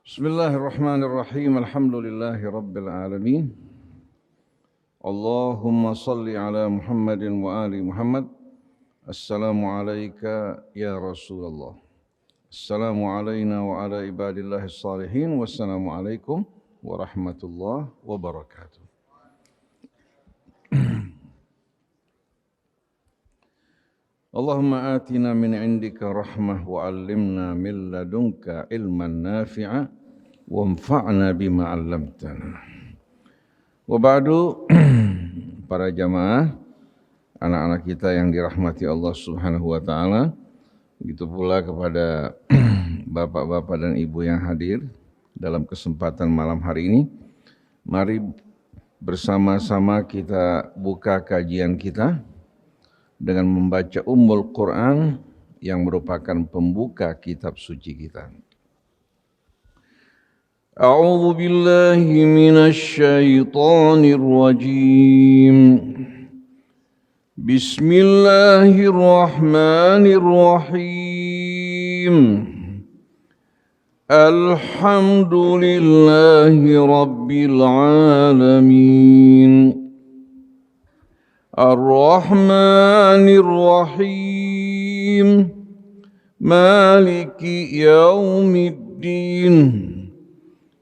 Bismillahirrahmanirrahim. Alhamdulillahi rabbil alamin. Allahumma salli ala Muhammadin wa ali Muhammad. Assalamu alayka ya Rasulullah. Assalamu alayna wa ala ibadillahi salihin. Wassalamu alaikum warahmatullahi wabarakatuh. Allahumma atina min indika rahmah wa allimna min ladunka ilman nafi'a wanfa'na bima 'allamtana. Wa ba'du, para jamaah, anak-anak kita yang dirahmati Allah Subhanahu wa taala, begitu pula kepada bapak-bapak dan ibu yang hadir dalam kesempatan malam hari ini. Mari bersama-sama kita buka kajian kita dengan membaca Ummul Quran yang merupakan pembuka kitab suci kita. A'udzu billahi minasy syaithanir rajim. Bismillahirrahmanirrahim. Alhamdulillahi rabbil alamin. الرحمن الرحيم مالك يوم الدين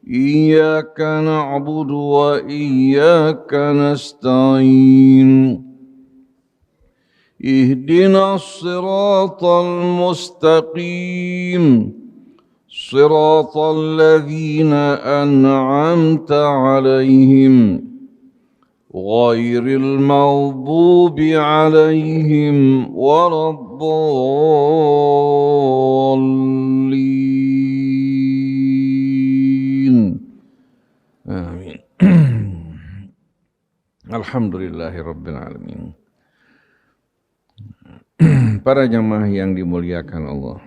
إياك نعبد وإياك نستعين اهدنا الصراط المستقيم صراط الذين أنعمت عليهم غير المغضوب عليهم ولا الضالين آمين. Alhamdulillahi rabbil alamin. Para jamaah yang dimuliakan Allah,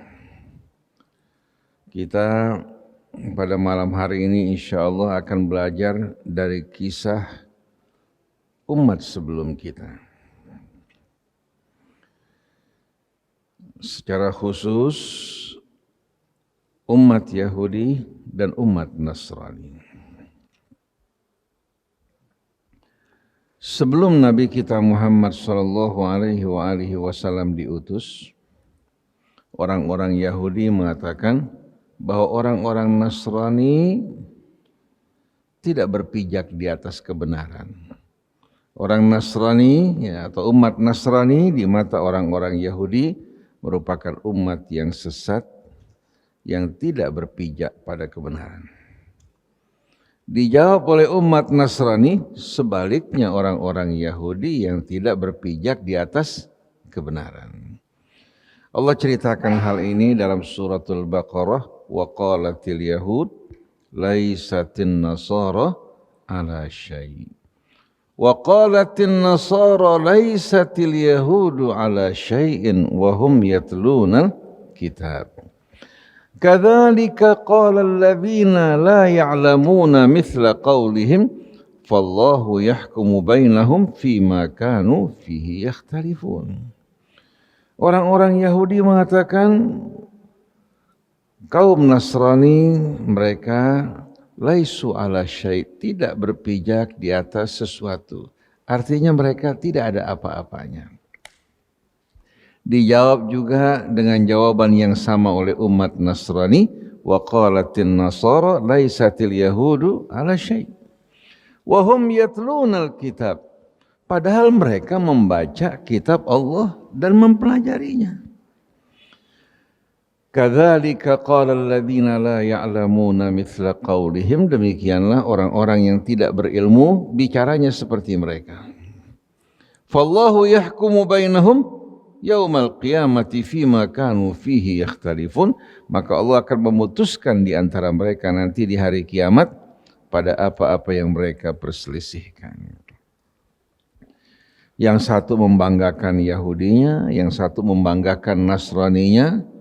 kita pada malam hari ini insyaallah akan belajar dari kisah umat sebelum kita. Secara khusus umat Yahudi dan umat Nasrani. Sebelum Nabi kita Muhammad sallallahu alaihi wasallam diutus, orang-orang Yahudi mengatakan bahwa orang-orang Nasrani tidak berpijak di atas kebenaran. Orang Nasrani atau umat Nasrani di mata orang-orang Yahudi merupakan umat yang sesat, yang tidak berpijak pada kebenaran. Dijawab oleh umat Nasrani, sebaliknya orang-orang Yahudi yang tidak berpijak di atas kebenaran. Allah ceritakan hal ini dalam suratul Baqarah, wa qalatil yahud laisatin nasara ala syai'. Wa qalatin nasara laisatil yahudu ala syai'in wa hum yatluna kitab. Kadzalika qala alladziina la ya'lamuna mithla qaulihim fallahu yahkumu bainahum fima kanu fihi yakhtalifun. Orang-orang Yahudi mengatakan kaum Nasrani mereka laisu ala syai', tidak berpijak di atas sesuatu. Artinya mereka tidak ada apa-apanya. Dijawab juga dengan jawaban yang sama oleh umat Nasrani, wa qalatin nasara laisatil yahudu ala syai' wa hum yatlunal kitab. Padahal mereka membaca kitab Allah dan mempelajarinya. Kadzalika qala alladziina la ya'lamuuna mithla qaulihim, demikianlah orang-orang yang tidak berilmu bicaranya seperti mereka. Fallahu yahkumu bainahum yaumal qiyamati fima kanu fihi yakhtalifun, maka Allah akan memutuskan di antara mereka nanti di hari kiamat pada apa-apa yang mereka perselisihkan. Yang satu membanggakan Yahudinya, yang satu membanggakan Nasraninya.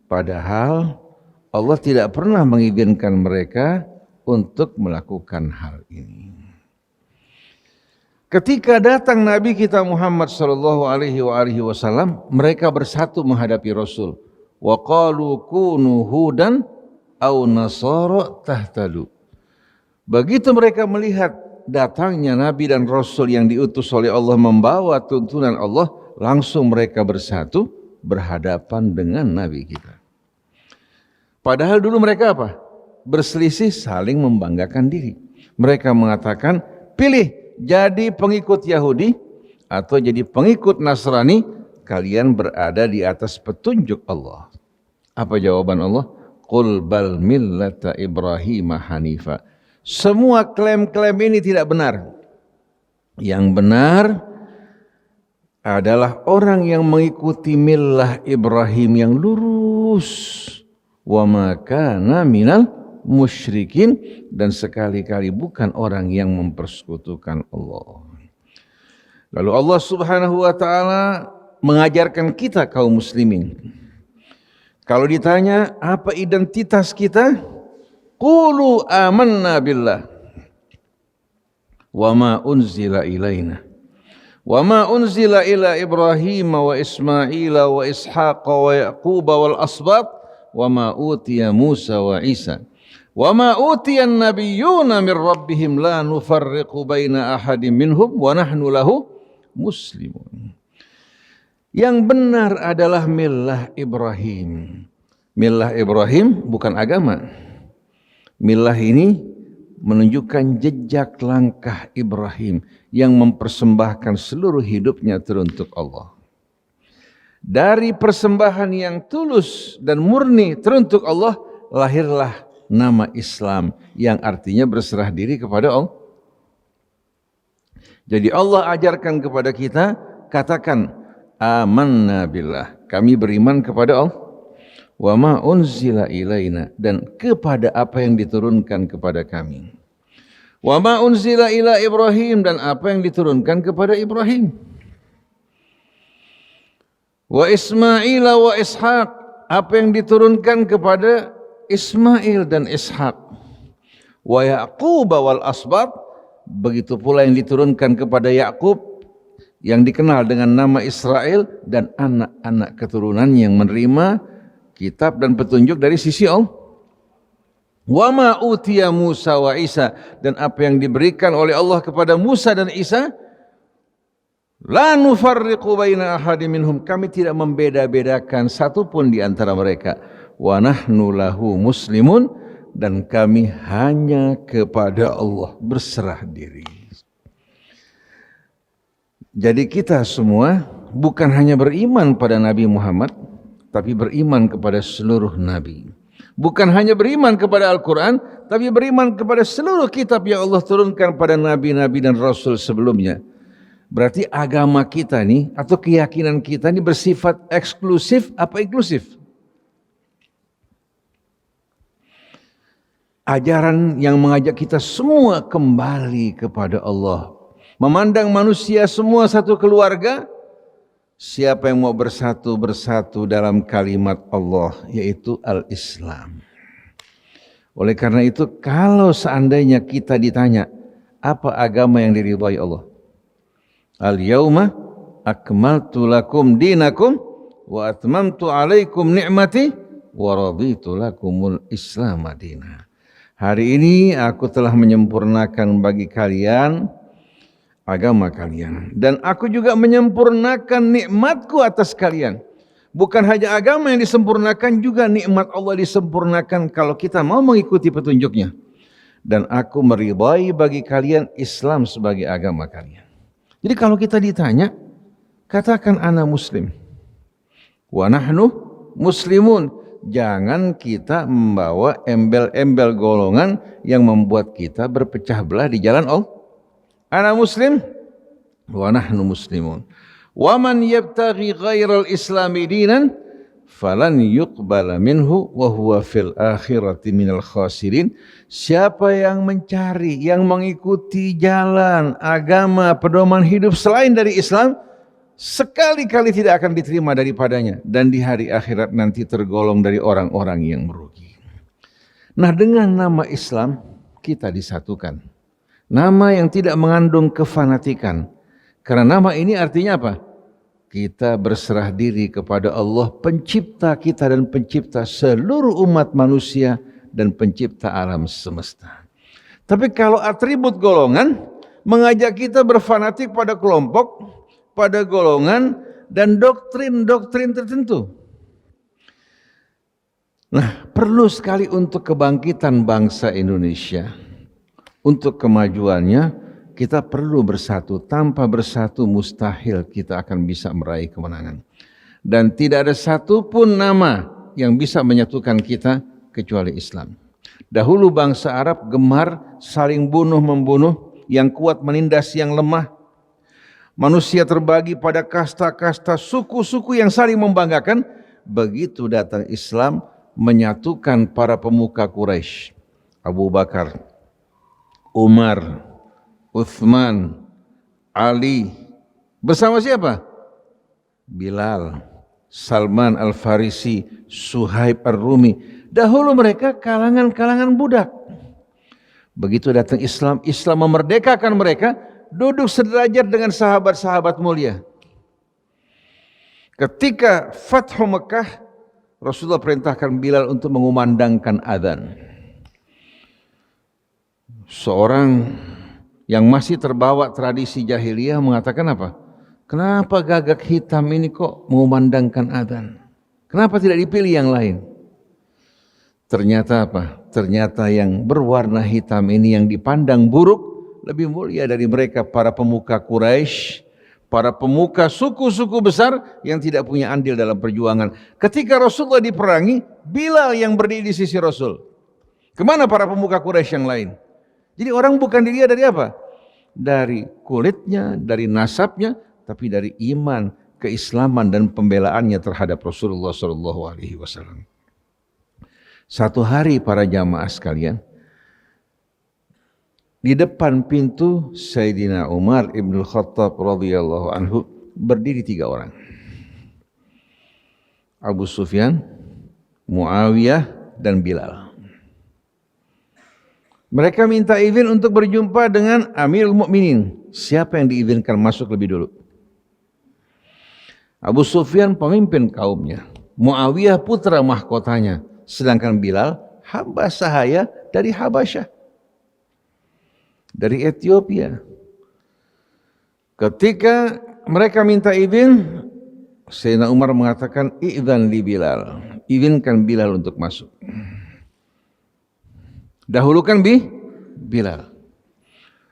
Padahal Allah tidak pernah mengizinkan mereka untuk melakukan hal ini. Ketika datang Nabi kita Muhammad sallallahu alaihi wasallam, mereka bersatu menghadapi Rasul. Wa qalu kunu hudan au nasara tahtadu. Begitu mereka melihat datangnya Nabi dan Rasul yang diutus oleh Allah membawa tuntunan Allah, langsung mereka bersatu berhadapan dengan Nabi kita. Padahal dulu mereka apa? Berselisih, saling membanggakan diri. Mereka mengatakan, pilih jadi pengikut Yahudi atau jadi pengikut Nasrani, kalian berada di atas petunjuk Allah. Apa jawaban Allah? Qul bal millata Ibrahim hanifa. Semua klaim-klaim ini tidak benar. Yang benar adalah orang yang mengikuti millah Ibrahim yang lurus. Wa ma kana minal musyrikin, dan sekali-kali bukan orang yang mempersekutukan Allah. Lalu Allah Subhanahu wa taala mengajarkan kita kaum muslimin, kalau ditanya apa identitas kita, qulu amanna billah wa ma unzila ilaina wa ma unzila ila Ibrahim wa Ismaila wa Ishaq wa Yaqub wal asbat wa ma utiya Musa wa Isa wa ma utiya an-nabiyyuna min rabbihim la nufarriqu baina ahadin minhum wa nahnu lahu muslimun. Yang benar adalah millah Ibrahim. Millah Ibrahim bukan agama. Millah ini menunjukkan jejak langkah Ibrahim yang mempersembahkan seluruh hidupnya teruntuk Allah. Dari persembahan yang tulus dan murni teruntuk Allah, lahirlah nama Islam yang artinya berserah diri kepada Allah. Jadi Allah ajarkan kepada kita, katakan amanna billah, kami beriman kepada Allah. Wa ma unzila ilaina, dan kepada apa yang diturunkan kepada kami. Wa ma unzila ila Ibrahim, dan apa yang diturunkan kepada Ibrahim. Wa Ismaila wa Ishaq, apa yang diturunkan kepada Ismail dan Ishaq. Wa Yaqub wal asbat, begitu pula yang diturunkan kepada Yaqub yang dikenal dengan nama Israel dan anak-anak keturunan yang menerima kitab dan petunjuk dari sisi Allah. Wa ma utiya Musa wa Isa, dan apa yang diberikan oleh Allah kepada Musa dan Isa, la nufarriqu baina ahadin minhum, kami tidak membeda-bedakan satu pun di antara mereka. Wa nahnu lahu muslimun, dan kami hanya kepada Allah berserah diri. Jadi kita semua bukan hanya beriman pada Nabi Muhammad, tapi beriman kepada seluruh Nabi. Bukan hanya beriman kepada Al-Quran, tapi beriman kepada seluruh kitab yang Allah turunkan pada Nabi-Nabi dan Rasul sebelumnya. Berarti agama kita nih, atau keyakinan kita ini bersifat eksklusif apa inklusif? Ajaran yang mengajak kita semua kembali kepada Allah. Memandang manusia semua satu keluarga. Siapa yang mau bersatu dalam kalimat Allah, yaitu al-Islam. Oleh karena itu, kalau seandainya kita ditanya, apa agama yang diridhai Allah? Al-yauma akmaltu lakum dinakum wa atmamtu alaikum ni'mati wa raditu lakumul Islam madina. Hari ini aku telah menyempurnakan bagi kalian agama kalian, dan aku juga menyempurnakan nikmatku atas kalian. Bukan hanya agama yang disempurnakan, juga nikmat Allah disempurnakan kalau kita mau mengikuti petunjuknya. Dan aku meridai bagi kalian Islam sebagai agama kalian. Jadi kalau kita ditanya, katakan ana muslim. Wa nahnu muslimun. Jangan kita membawa embel-embel golongan yang membuat kita berpecah belah di jalan Allah. Ana muslim wa nahnu muslimun. Wa man yabtaghi ghairal islami dinan falan yuqbala minhu wa huwa fil akhirati minal khasirin. Siapa yang mencari, yang mengikuti jalan agama pedoman hidup selain dari Islam, sekali-kali tidak akan diterima daripadanya, dan di hari akhirat nanti tergolong dari orang-orang yang merugi. Nah, dengan nama Islam kita disatukan. Nama yang tidak mengandung kefanatikan. Karena nama ini artinya apa? Kita berserah diri kepada Allah, pencipta kita dan pencipta seluruh umat manusia, dan pencipta alam semesta. Tapi kalau atribut golongan mengajak kita berfanatik pada kelompok, pada golongan dan doktrin-doktrin tertentu. Nah, perlu sekali untuk kebangkitan bangsa Indonesia, untuk kemajuannya kita perlu bersatu. Tanpa bersatu mustahil kita akan bisa meraih kemenangan. Dan tidak ada satupun nama yang bisa menyatukan kita kecuali Islam. Dahulu bangsa Arab gemar saling bunuh-membunuh, yang kuat menindas yang lemah. Manusia terbagi pada kasta-kasta, suku-suku yang saling membanggakan. Begitu datang Islam menyatukan para pemuka Quraisy, Abu Bakar, Umar, Uthman, Ali, bersama siapa? Bilal, Salman Al-Farisi, Suhaib Ar-Rumi. Dahulu mereka kalangan-kalangan budak. Begitu datang Islam, Islam memerdekakan mereka, duduk sederajat dengan sahabat-sahabat mulia. Ketika Fathu Mekah, Rasulullah perintahkan Bilal untuk mengumandangkan adzan. Seorang yang masih terbawa tradisi jahiliyah mengatakan apa? Kenapa gagak hitam ini kok mengumandangkan adzan? Kenapa tidak dipilih yang lain? Ternyata apa? Ternyata yang berwarna hitam ini yang dipandang buruk lebih mulia dari mereka, para pemuka Quraisy, para pemuka suku-suku besar yang tidak punya andil dalam perjuangan. Ketika Rasulullah diperangi, Bilal yang berdiri di sisi Rasul. Kemana para pemuka Quraisy yang lain? Jadi orang bukan dilihat dari apa? Dari kulitnya, dari nasabnya, tapi dari iman, keislaman dan pembelaannya terhadap Rasulullah SAW. Satu hari para jamaah sekalian, di depan pintu Sayyidina Umar ibn Khattab radhiyallahu anhu berdiri 3 orang. Abu Sufyan, Muawiyah, dan Bilal. Mereka minta izin untuk berjumpa dengan Amirul Mukminin. Siapa yang diizinkan masuk lebih dulu? Abu Sufyan pemimpin kaumnya, Muawiyah putra mahkotanya, sedangkan Bilal hamba sahaya dari Habasyah, dari Ethiopia. Ketika mereka minta izin, Sayyidina Umar mengatakan, "Idzan li Bilal." Izinkan Bilal untuk masuk. Dahulukan Bilal.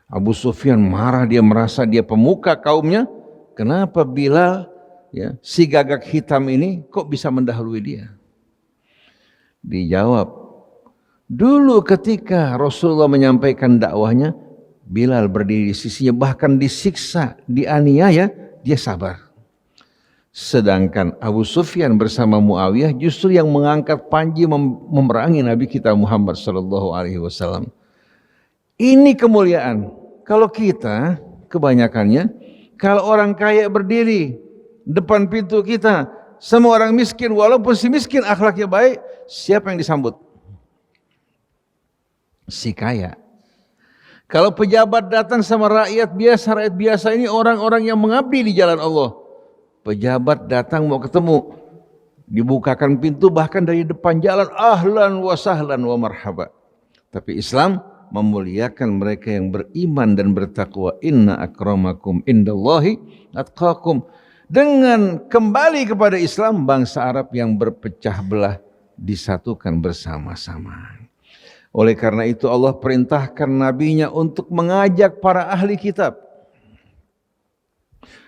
Abu Sufyan marah, dia merasa dia pemuka kaumnya. Kenapa Bilal, ya, si gagak hitam ini kok bisa mendahului dia? Dijawab, dulu ketika Rasulullah menyampaikan dakwahnya, Bilal berdiri di sisinya, bahkan disiksa, dianiaya, dia sabar. Sedangkan Abu Sufyan bersama Muawiyah justru yang mengangkat panji memerangi Nabi kita Muhammad SAW. Ini kemuliaan. Kalau kita kebanyakannya, kalau orang kaya berdiri depan pintu kita, semua orang miskin, walaupun si miskin akhlaknya baik, siapa yang disambut? Si kaya. Kalau pejabat datang sama rakyat biasa ini orang-orang yang mengabdi di jalan Allah. Pejabat datang mau ketemu, dibukakan pintu bahkan dari depan jalan, ahlan wa sahlan wa marhaba. Tapi Islam memuliakan mereka yang beriman dan bertakwa. Inna akramakum indallahi atqakum. Dengan kembali kepada Islam, bangsa Arab yang berpecah belah disatukan bersama-sama. Oleh karena itu Allah perintahkan nabinya untuk mengajak para ahli kitab.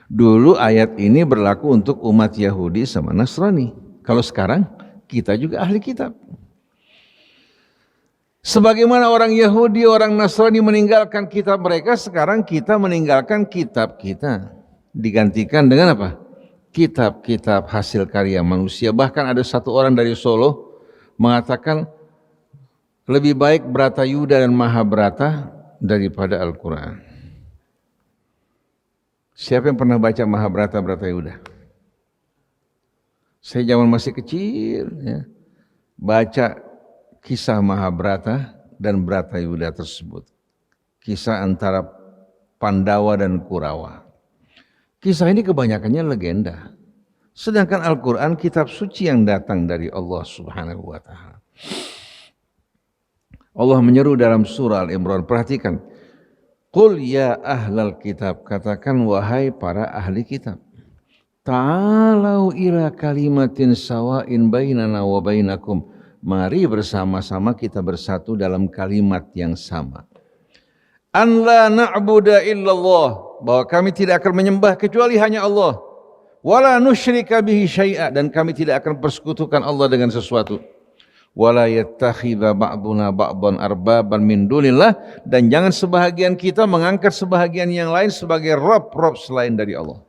Dulu ayat ini berlaku untuk umat Yahudi sama Nasrani. Kalau sekarang kita juga ahli kitab. Sebagaimana orang Yahudi, orang Nasrani meninggalkan kitab mereka, sekarang kita meninggalkan kitab kita. Digantikan dengan apa? Kitab-kitab hasil karya manusia. Bahkan ada satu orang dari Solo mengatakan, lebih baik Bratayuda dan Mahabharata daripada Al-Quran. Siapa yang pernah baca Mahabharata, Bratayuda? Saya zaman masih kecil, ya, baca kisah Mahabharata dan Bratayuda tersebut. Kisah antara Pandawa dan Kurawa. Kisah ini kebanyakannya legenda. Sedangkan Al-Quran kitab suci yang datang dari Allah Subhanahu wa Ta'ala. Allah menyeru dalam surah Al-Imran, perhatikan. Qul ya ahlal kitab, katakan wahai para ahli kitab. Ta'alau ila kalimatin sawa'in bainana wa bainakum. Mari bersama-sama kita bersatu dalam kalimat yang sama. An la na'budu illallah, bahwa kami tidak akan menyembah kecuali hanya Allah. Wala nusyrika bihi syai'a, dan kami tidak akan persekutukan Allah dengan sesuatu. Wala yattakhidha ba'duna ba'dan arbaban min dunillah, dan jangan sebahagian kita mengangkat sebahagian yang lain sebagai rob selain dari Allah.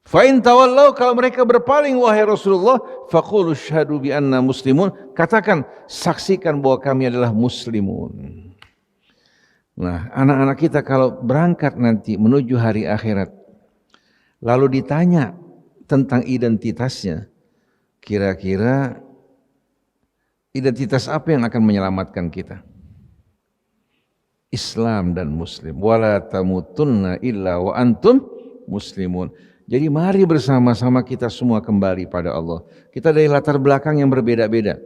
Fa in tawallau, kalau mereka berpaling wahai Rasulullah, faqulu syahadu bi anna muslimun, katakan saksikan bahwa kami adalah muslimun. Nah, anak-anak kita kalau berangkat nanti menuju hari akhirat, lalu ditanya tentang identitasnya, kira-kira identitas apa yang akan menyelamatkan kita? Islam dan Muslim. Wala tamutunna illa wa antum muslimun. Jadi mari bersama-sama kita semua kembali pada Allah. Kita dari latar belakang yang berbeda-beda.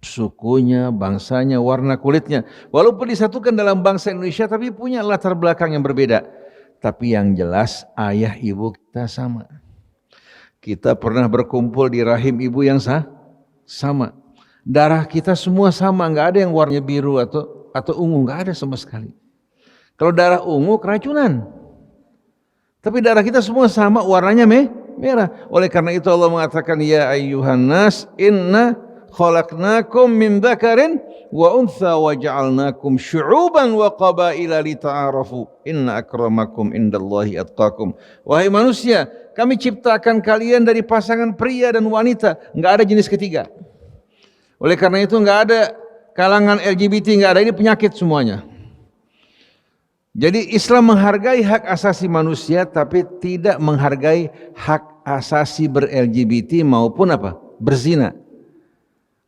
Sukunya, bangsanya, warna kulitnya. Walaupun disatukan dalam bangsa Indonesia, tapi punya latar belakang yang berbeda. Tapi yang jelas ayah ibu kita sama. Kita pernah berkumpul di rahim ibu yang sama. Darah kita semua sama, nggak ada yang warnanya biru atau ungu, nggak ada sama sekali. Kalau darah ungu keracunan. Tapi darah kita semua sama, warnanya merah. Oleh karena itu Allah mengatakan, ya ayyuhan nas inna khalaqnakum min dzakarin wa untha wa ja'alnakum syu'uban wa qabaila lita'arafu inna akramakum indallahi atqakum. Wahai manusia, kami ciptakan kalian dari pasangan pria dan wanita, nggak ada jenis ketiga. Oleh karena itu nggak ada kalangan LGBT, nggak ada, ini penyakit semuanya. Jadi Islam menghargai hak asasi manusia, tapi tidak menghargai hak asasi ber-LGBT maupun berzina.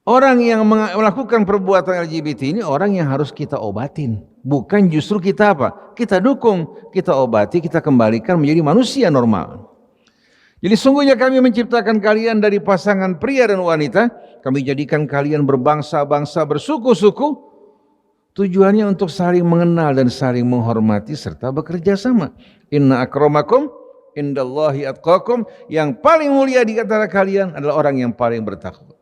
Orang yang melakukan perbuatan LGBT ini orang yang harus kita obatin, bukan justru kita kita dukung, kita obati, kita kembalikan menjadi manusia normal. Jadi sungguhnya kami menciptakan kalian dari pasangan pria dan wanita, kami jadikan kalian berbangsa-bangsa, bersuku-suku, tujuannya untuk saling mengenal dan saling menghormati serta bekerja sama. Inna akramakum indallahi atqakum, yang paling mulia di antara kalian adalah orang yang paling bertakwa.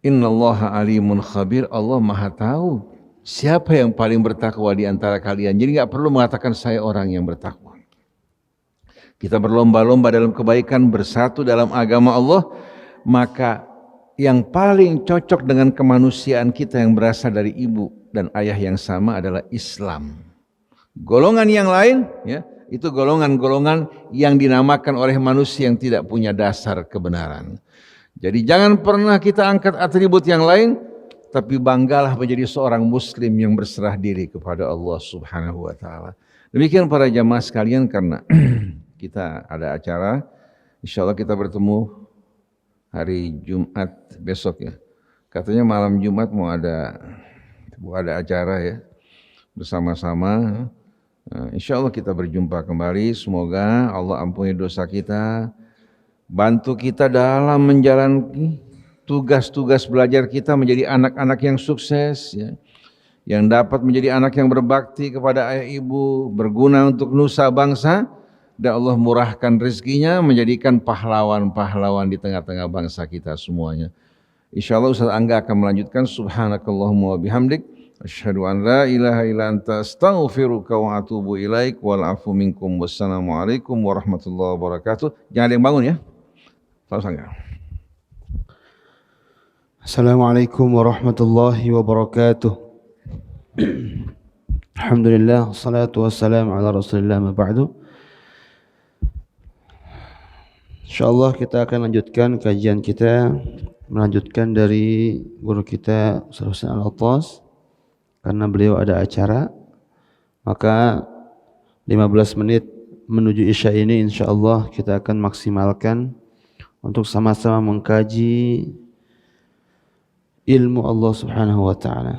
Innallaha alimun khabir, Allah Maha tahu siapa yang paling bertakwa di antara kalian. Jadi enggak perlu mengatakan saya orang yang bertakwa. Kita berlomba-lomba dalam kebaikan, bersatu dalam agama Allah, maka yang paling cocok dengan kemanusiaan kita yang berasal dari ibu dan ayah yang sama adalah Islam. Golongan yang lain, ya, itu golongan-golongan yang dinamakan oleh manusia yang tidak punya dasar kebenaran. Jadi jangan pernah kita angkat atribut yang lain, tapi banggalah menjadi seorang muslim yang berserah diri kepada Allah Subhanahu wa taala. Demikian para jamaah sekalian, karena kita ada acara, insya Allah kita bertemu hari Jumat besok ya. Katanya malam Jumat mau ada acara ya, bersama-sama. Insya Allah kita berjumpa kembali. Semoga Allah ampuni dosa kita, bantu kita dalam menjalani tugas-tugas belajar kita menjadi anak-anak yang sukses ya, yang dapat menjadi anak yang berbakti kepada ayah ibu, berguna untuk nusa bangsa. Dan Allah murahkan rezekinya, menjadikan pahlawan-pahlawan di tengah-tengah bangsa kita semuanya. InsyaAllah Ustaz Angga akan melanjutkan. Subhanakallahumma wa bihamdik, asyhadu an la ilaha illa anta astaghfiruka wa atubu ilaik, wal afu minkum, wassalamualaikum warahmatullahi wabarakatuh. Jangan ada yang bangun ya. Ustaz Angga. Assalamualaikum warahmatullahi wabarakatuh. Alhamdulillah, wassalatu wassalamu ala rasulillah, ma ba'du. InsyaAllah kita akan lanjutkan kajian kita, melanjutkan dari guru kita Ustaz Husain Al-Attas. Karena beliau ada acara, maka 15 menit menuju Isya ini insyaAllah kita akan maksimalkan untuk sama-sama mengkaji ilmu Allah Subhanahu wa ta'ala.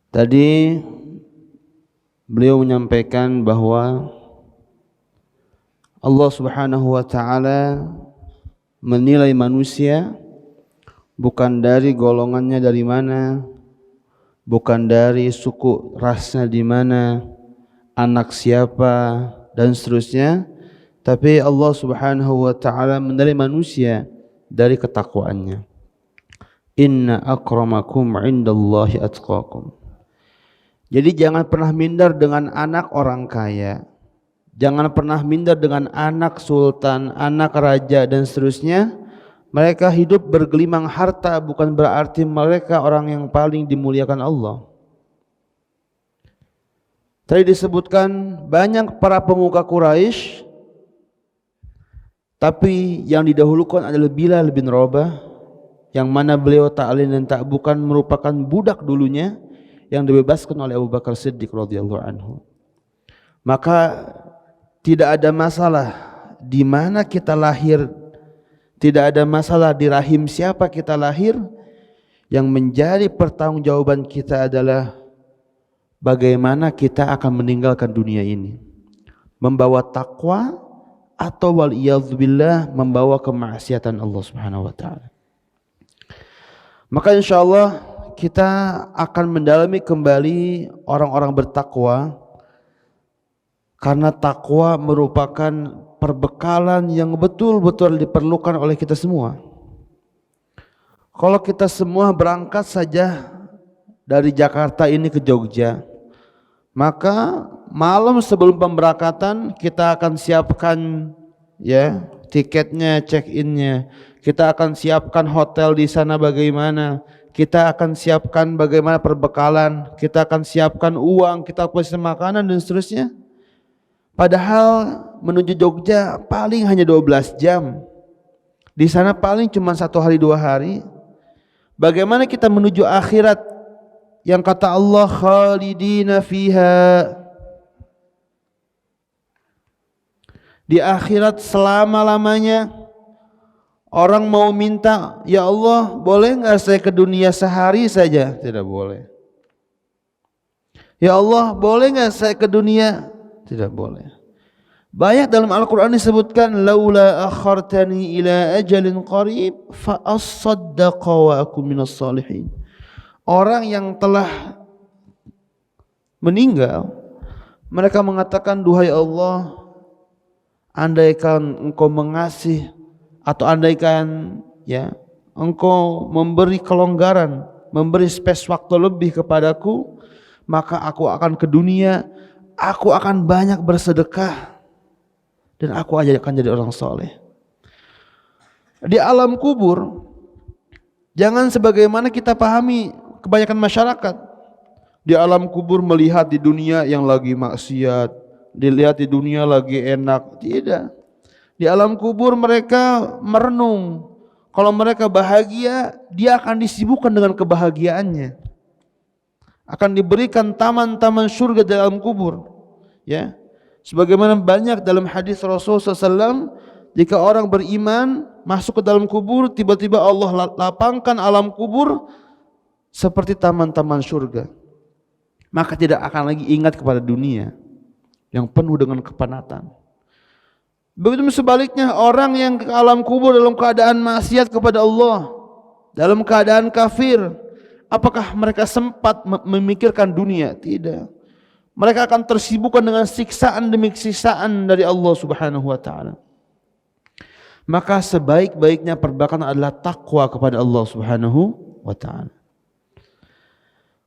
Tadi beliau menyampaikan bahwa Allah Subhanahu wa ta'ala menilai manusia bukan dari golongannya dari mana, bukan dari suku rasnya di mana, anak siapa dan seterusnya, tapi Allah Subhanahu wa taala menilai manusia dari ketakwaannya. Inna akramakum indallahi atqakum. Jadi jangan pernah minder dengan anak orang kaya. Jangan pernah minder dengan anak sultan, anak raja dan seterusnya. Mereka hidup bergelimang harta bukan berarti mereka orang yang paling dimuliakan Allah. Tadi disebutkan banyak para pemuka Quraisy, tapi yang didahulukan adalah Bilal bin Rabah, yang mana beliau tak lain dan tak bukan merupakan budak dulunya yang dibebaskan oleh Abu Bakar Siddiq radhiyallahu anhu. Maka tidak ada masalah di mana kita lahir, tidak ada masalah di rahim siapa kita lahir. Yang menjadi pertanggungjawaban kita adalah bagaimana kita akan meninggalkan dunia ini, membawa takwa atau waliyadzubillah membawa kemaksiatan Allah Subhanahu wa taala. Maka insyaallah kita akan mendalami kembali orang-orang bertakwa, karena takwa merupakan perbekalan yang betul-betul diperlukan oleh kita semua. Kalau kita semua berangkat saja dari Jakarta ini ke Jogja, maka malam sebelum pemberangkatan kita akan siapkan ya tiketnya, check-innya. Kita akan siapkan hotel di sana bagaimana, kita akan siapkan bagaimana perbekalan, kita akan siapkan uang, kita pesan makanan dan seterusnya. Padahal menuju Jogja paling hanya 12 jam. Di sana paling cuma 1 hari 2 hari. Bagaimana kita menuju akhirat yang kata Allah khalidina fiha, di akhirat selama-lamanya. Orang mau minta, ya Allah boleh enggak saya ke dunia sehari saja? Tidak boleh. Ya Allah boleh enggak saya ke dunia? Tidak boleh. Banyak dalam Al-Quran disebutkan laula akhartani ila ajalin qarib fa asaddaqa wa aku minas salihin. Orang yang telah meninggal, mereka mengatakan, duhai Allah, andaikan engkau mengasih atau andaikan ya engkau memberi kelonggaran, memberi space waktu lebih kepadaku, maka aku akan ke dunia, aku akan banyak bersedekah, dan aku akan jadi orang soleh. Di alam kubur jangan sebagaimana kita pahami kebanyakan masyarakat. Di alam kubur melihat di dunia yang lagi maksiat, dilihat di dunia lagi enak. Tidak. Di alam kubur mereka merenung. Kalau mereka bahagia, dia akan disibukkan dengan kebahagiaannya. Akan diberikan taman-taman surga di dalam kubur. Ya, sebagaimana banyak dalam hadis Rasulullah SAW, jika orang beriman masuk ke dalam kubur, tiba-tiba Allah lapangkan alam kubur seperti taman-taman surga. Maka tidak akan lagi ingat kepada dunia yang penuh dengan kepenatan. Begitu sebaliknya, orang yang ke alam kubur dalam keadaan maksiat kepada Allah, dalam keadaan kafir, apakah mereka sempat memikirkan dunia? Tidak. Mereka akan tersibukkan dengan siksaan demi siksaan dari Allah Subhanahu wa taala. Maka sebaik-baiknya perbekalan adalah takwa kepada Allah Subhanahu wa taala.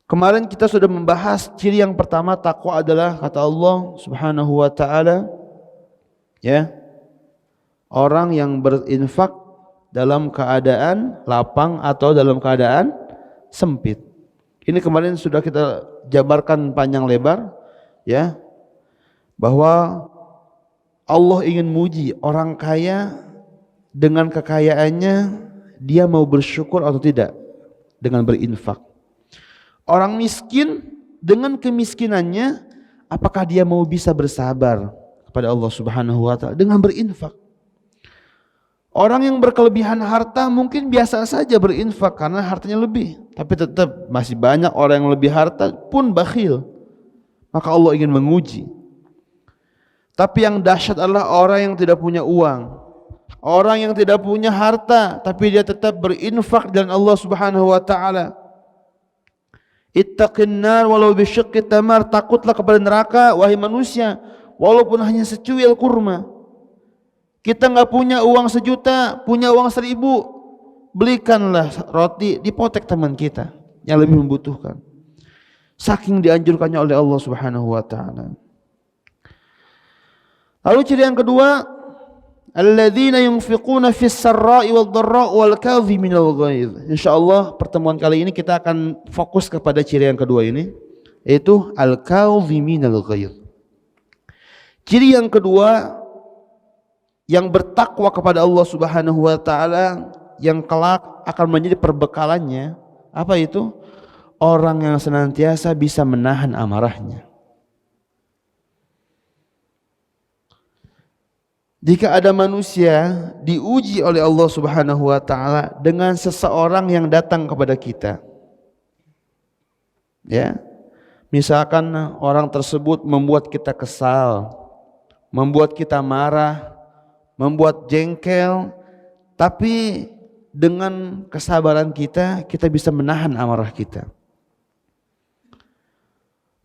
Kemarin kita sudah membahas ciri yang pertama takwa adalah kata Allah Subhanahu wa taala, ya, orang yang berinfak dalam keadaan lapang atau dalam keadaan sempit. Ini kemarin sudah kita jabarkan panjang lebar, ya, bahwa Allah ingin muji orang kaya dengan kekayaannya, dia mau bersyukur atau tidak dengan berinfak. Orang miskin dengan kemiskinannya, apakah dia mau bisa bersabar kepada Allah Subhanahu wa taala dengan berinfak? Orang yang berkelebihan harta mungkin biasa saja berinfak karena hartanya lebih, tapi tetap masih banyak orang yang lebih harta pun bakhil. Maka Allah ingin menguji. Tapi yang dahsyat adalah orang yang tidak punya uang, Orang yang tidak punya harta tapi dia tetap berinfak dan Allah Subhanahu wa taala. Ittaqin nar walau bisyiqqi tamar, takutlah kepada neraka wahai manusia walaupun hanya secuil kurma. Kita enggak punya uang 1.000.000, punya uang 1.000, belikanlah roti, dipotek teman kita yang lebih membutuhkan. Saking dianjurkannya oleh Allah Subhanahu wa taala. Lalu ciri yang kedua, alladzina yunfiquna fis sarra'i wad dharra' wal kadhiminal ghaidh. Insyaallah pertemuan kali ini kita akan fokus kepada ciri yang kedua ini, yaitu al kadhiminal ghaidh. Ciri yang kedua yang bertakwa kepada Allah Subhanahu wa taala yang kelak akan menjadi perbekalannya, apa itu? Orang yang senantiasa bisa menahan amarahnya. Jika ada manusia diuji oleh Allah Subhanahu wa taala dengan seseorang yang datang kepada kita, ya, misalkan orang tersebut membuat kita kesal, membuat kita marah, membuat jengkel, tapi dengan kesabaran kita bisa menahan amarah kita.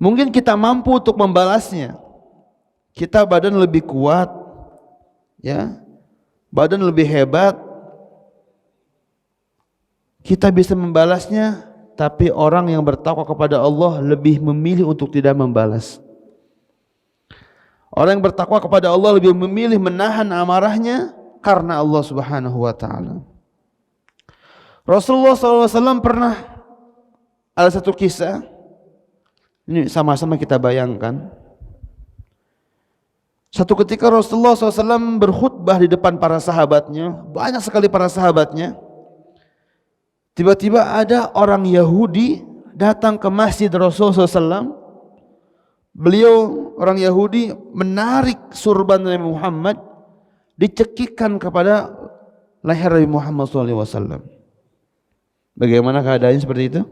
Mungkin kita mampu untuk membalasnya. Kita badan lebih kuat, ya, badan lebih hebat, kita bisa membalasnya, tapi orang yang bertakwa kepada Allah lebih memilih untuk tidak membalas. Orang yang bertakwa kepada Allah lebih memilih menahan amarahnya karena Allah Subhanahu wa taala. Rasulullah SAW pernah ada satu kisah, ini sama-sama kita bayangkan. Satu ketika Rasulullah SAW berkhutbah di depan para sahabatnya, banyak sekali para sahabatnya. Tiba-tiba ada orang Yahudi datang ke masjid Rasulullah SAW. Beliau orang Yahudi menarik surban Nabi Muhammad, dicekikkan kepada leher Nabi Muhammad SAW. Bagaimana keadaannya seperti itu?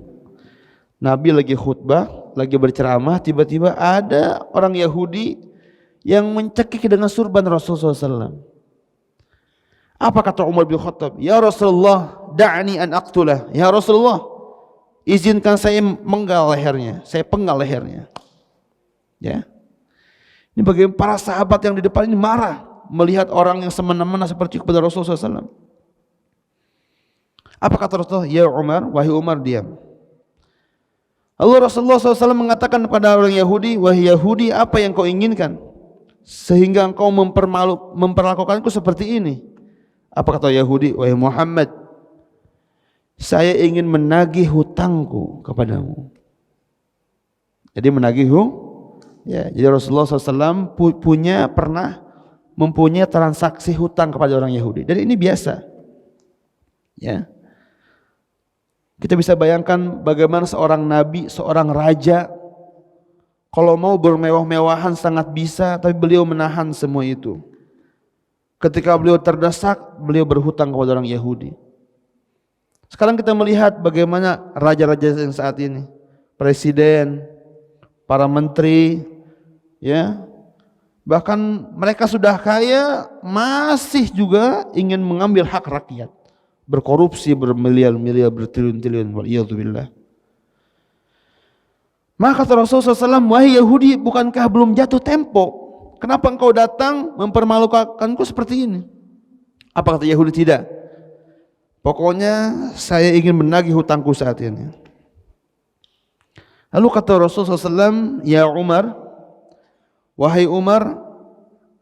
Nabi lagi khutbah, lagi berceramah, tiba-tiba ada orang Yahudi yang mencekik dengan surban Rasulullah SAW. Apa kata Umar bin Khattab? Ya Rasulullah, da'ni an aqtulah. Ya Rasulullah, izinkan saya menggal lehernya, saya penggal lehernya. Ya, ini bagaimana para sahabat yang di depan ini marah melihat orang yang semena-mena seperti kepada Rasulullah SAW. Apa kata Rasulullah? Ya Umar, wahai Umar, diam. Allah Rasulullah SAW mengatakan kepada orang Yahudi, wahai Yahudi, apa yang kau inginkan sehingga engkau memperlakukanku seperti ini? Apa kata Yahudi? Wahai Muhammad, saya ingin menagih hutangku kepadamu. Jadi menagih, ya. Jadi Rasulullah SAW pernah mempunyai transaksi hutang kepada orang Yahudi. Dan ini biasa. Ya. Kita bisa bayangkan bagaimana seorang nabi, seorang raja, kalau mau bermewah-mewahan sangat bisa, tapi beliau menahan semua itu. Ketika beliau terdesak, beliau berhutang kepada orang Yahudi. Sekarang kita melihat bagaimana raja-raja yang saat ini, presiden, para menteri, ya, bahkan mereka sudah kaya masih juga ingin mengambil hak rakyat, berkorupsi bermiliar-miliar, bertriliun-triliun. Waliyadzubillah. Maka kata Rasulullah SAW, wahai Yahudi, bukankah belum jatuh tempo? Kenapa engkau datang mempermalukanku seperti ini? Apa kata Yahudi? Tidak. Pokoknya saya ingin menagih hutangku saat ini. Lalu kata Rasulullah SAW, ya Umar, wahai Umar,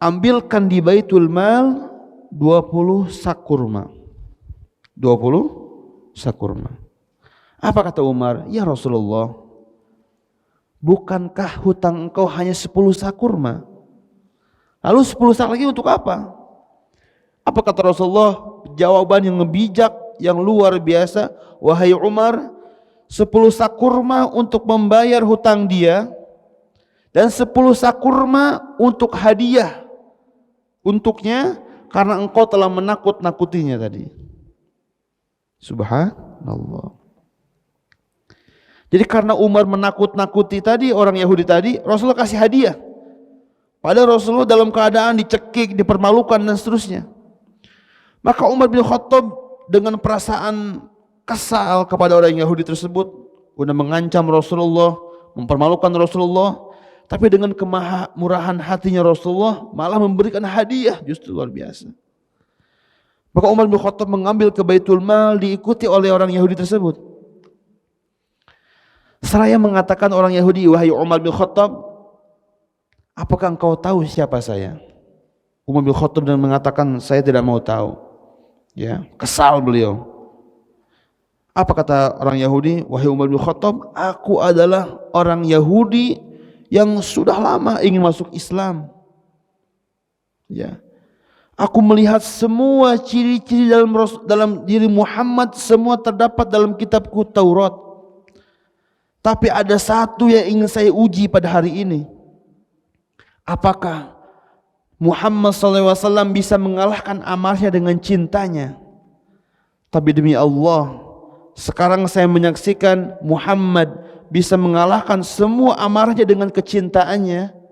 ambilkan di Baitul Mal 20 sak kurma. 20 sak kurma. Apa kata Umar? Ya Rasulullah, bukankah hutang engkau hanya 10 sak kurma? Lalu 10 sak lagi untuk apa? Apa kata Rasulullah? Jawaban yang bijak, yang luar biasa. Wahai Umar, 10 sak kurma untuk membayar hutang dia, dan 10 sak kurma untuk hadiah untuknya karena engkau telah menakut-nakutinya tadi. Subhanallah. Jadi karena Umar menakut-nakuti tadi orang Yahudi tadi, Rasulullah kasih hadiah. Padahal Rasulullah dalam keadaan dicekik, dipermalukan dan seterusnya. Maka Umar bin Khattab dengan perasaan kesal kepada orang Yahudi tersebut, sudah mengancam Rasulullah, mempermalukan Rasulullah, tapi dengan kemurahan hatinya Rasulullah malah memberikan hadiah, justru luar biasa. Maka Umar bin Khattab mengambil ke Baitul Mal, diikuti oleh orang Yahudi tersebut. Seraya mengatakan orang Yahudi, wahai Umar bin Khattab, apakah engkau tahu siapa saya? Umar bin Khattab dan mengatakan, saya tidak mau tahu. Ya, kesal beliau. Apa kata orang Yahudi? Wahai Umar bin Khattab, aku adalah orang Yahudi yang sudah lama ingin masuk Islam. Ya. Aku melihat semua ciri-ciri dalam diri Muhammad, semua terdapat dalam kitabku Taurat. Tapi ada satu yang ingin saya uji pada hari ini. Apakah Muhammad SAW bisa mengalahkan amarnya dengan cintanya? Tapi demi Allah, sekarang saya menyaksikan Muhammad bisa mengalahkan semua amarnya dengan kecintaannya.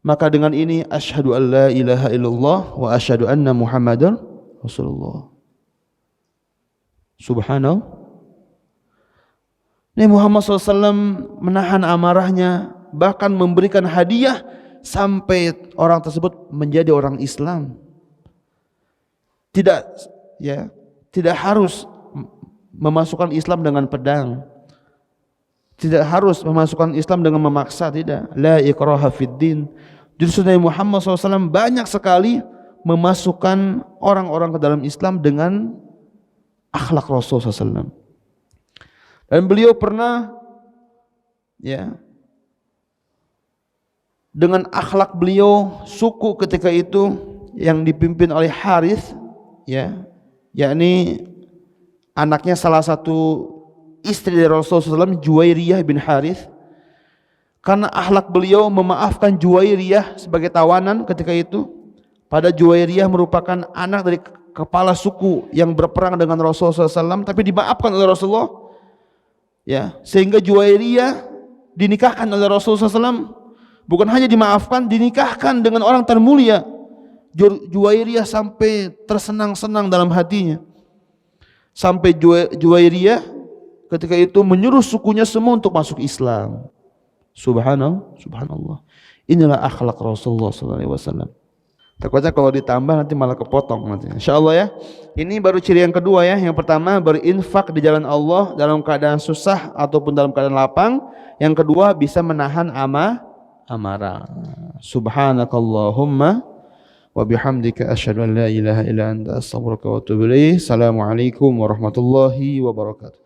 Maka dengan ini asyhadu an la ilaha illallah wa asyhadu anna Muhammadan Rasulullah. Subhanallah. Nabi Muhammad SAW menahan amarahnya, bahkan memberikan hadiah sampai orang tersebut menjadi orang Islam. Tidak harus memasukkan Islam dengan pedang. Tidak harus memasukkan Islam dengan memaksa, tidak. La ikraha fid din. Justru Nabi Muhammad SAW banyak sekali memasukkan orang-orang ke dalam Islam dengan akhlak Rasul SAW. Dan beliau pernah, dengan akhlak beliau, suku ketika itu yang dipimpin oleh Harith, yakni anaknya salah satu istri dari Rasulullah SAW, Juwairiyah bin Harith. Karena akhlak beliau memaafkan Juwairiyah sebagai tawanan ketika itu. Pada Juwairiyah merupakan anak dari kepala suku yang berperang dengan Rasulullah SAW, tapi dimaafkan oleh Rasulullah. Sehingga Juwairiyah dinikahkan oleh Rasulullah SAW. Bukan hanya dimaafkan, dinikahkan dengan orang termulia. Juwairiyah sampai tersenang-senang dalam hatinya. Sampai Juwairiyah ketika itu menyuruh sukunya semua untuk masuk Islam. Subhanallah. Inilah akhlak Rasulullah SAW. Takutnya kalau ditambah nanti malah kepotong nanti. Insyaallah ya. Ini baru ciri yang kedua ya. Yang pertama berinfak di jalan Allah dalam keadaan susah ataupun dalam keadaan lapang. Yang kedua bisa menahan amarah. Subhanakallahumma wa bihamdika asyhadu an la ilaha illa anta astaghfiruka wa atubu ilaik. Assalamualaikum warahmatullahi wabarakatuh.